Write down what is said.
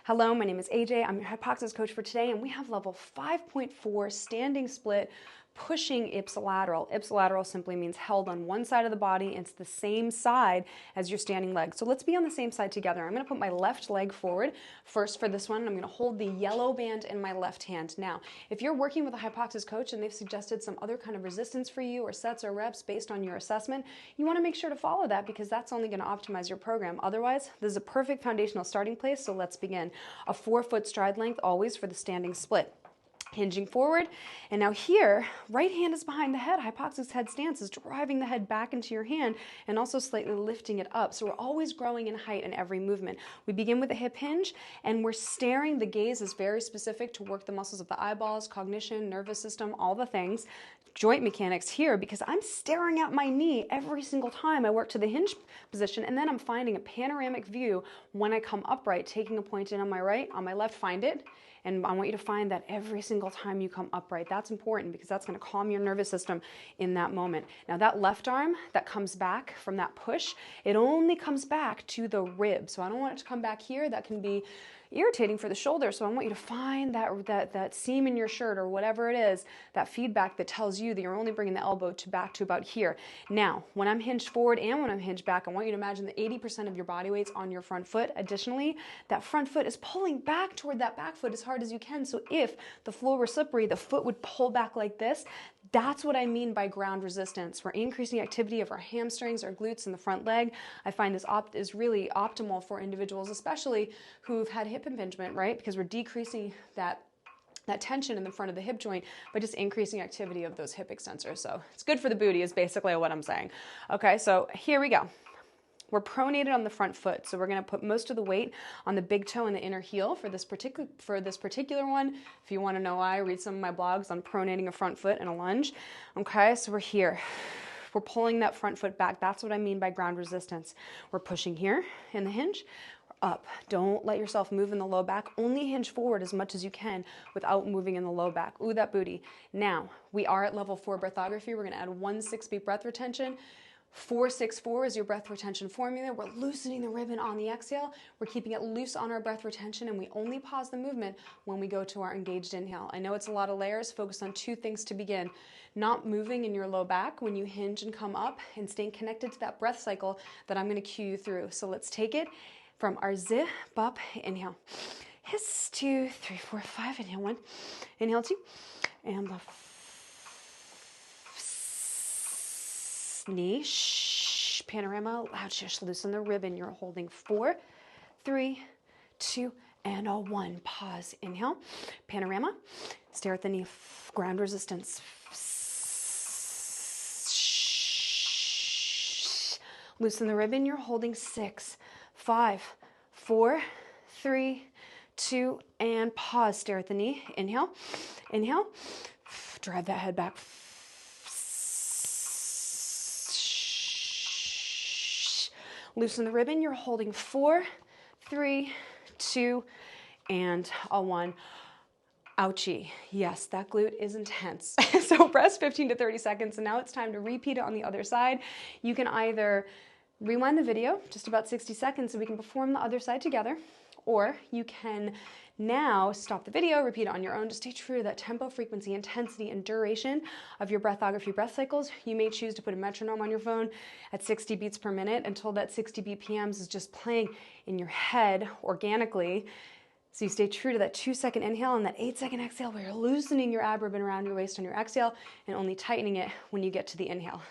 Hello, my name is AJ. I'm your HYPOXiX coach for today, and we have level 5.4 standing split pushing ipsilateral. Ipsilateral simply means held on one side of the body. It's the same side as your standing leg. So let's be on the same side together. I'm going to put my left leg forward first for this one. I'm going to hold the yellow band in my left hand. Now, if you're working with a HYPOXiX coach and they've suggested some other kind of resistance for you or sets or reps based on your assessment, you want to make sure to follow that because that's only going to optimize your program. Otherwise, this is a perfect foundational starting place. So let's begin. A 4-foot stride length always for the standing split. Hinging forward, and now here, right hand is behind the head. HYPOXiX head stance is driving the head back into your hand and also slightly lifting it up. So we're always growing in height in every movement. We begin with a hip hinge, and we're staring. The gaze is very specific to work the muscles of the eyeballs, cognition, nervous system, all the things. Joint mechanics here because I'm staring at my knee every single time I work to the hinge position, and then I'm finding a panoramic view when I come upright, taking a point in on my right, on my left, find it. And I want you to find that every single time you come upright. That's important because that's going to calm your nervous system in that moment. Now that left arm that comes back from that push, it only comes back to the rib. So I don't want it to come back here. That can be irritating for the shoulder. So I want you to find that seam in your shirt or whatever it is, that feedback that tells you that you're only bringing the elbow back to about here. Now, when I'm hinged forward and when I'm hinged back, I want you to imagine that 80% of your body weight's on your front foot. Additionally, that front foot is pulling back toward that back foot as hard as you can. So if the floor were slippery, the foot would pull back like this. That's what I mean by ground resistance. We're increasing activity of our hamstrings, our glutes, and the front leg. I find this is really optimal for individuals, especially who've had hip impingement, right? Because we're decreasing that tension in the front of the hip joint by just increasing activity of those hip extensors. So it's good for the booty is basically what I'm saying. Okay, so here we go. We're pronated on the front foot, so we're going to put most of the weight on the big toe and the inner heel for this particular one. If you want to know why, read some of my blogs on pronating a front foot in a lunge. Okay, so we're here. We're pulling that front foot back. That's what I mean by ground resistance. We're pushing here in the hinge. Up. Don't let yourself move in the low back. Only hinge forward as much as you can without moving in the low back. Ooh, that booty. Now, we are at level 4 breathography. We're going to add 1 6-beat breath retention. 4-6-4 is your breath retention formula. We're loosening the ribbon on the exhale. We're keeping it loose on our breath retention, and we only pause the movement when we go to our engaged inhale. I know it's a lot of layers. Focus on 2 things to begin. Not moving in your low back when you hinge and come up, and staying connected to that breath cycle that I'm going to cue you through. So let's take it from our zip up, inhale. Hiss, 2, 3, 4, 5, inhale 1, inhale 2, and the knee, shh, panorama, loud shush, loosen the ribbon. You're holding 4, 3, 2, and a 1. Pause, inhale, panorama, stare at the knee, ground resistance. Shh. Loosen the ribbon. You're holding 6, 5, 4, 3, 2, and pause. Stare at the knee. Inhale, inhale, drive that head back. Loosen the ribbon. You're holding 4, 3, 2, and a 1. Ouchie. Yes, that glute is intense. So rest 15 to 30 seconds, and now it's time to repeat it on the other side. You can either rewind the video, just about 60 seconds, so we can perform the other side together, or you can now stop the video, repeat it on your own to stay true to that tempo, frequency, intensity, and duration of your breathography breath cycles. You may choose to put a metronome on your phone at 60 beats per minute until that 60 BPMs is just playing in your head organically. So you stay true to that 2-second inhale and that 8-second exhale where you're loosening your ab ribbon around your waist on your exhale and only tightening it when you get to the inhale.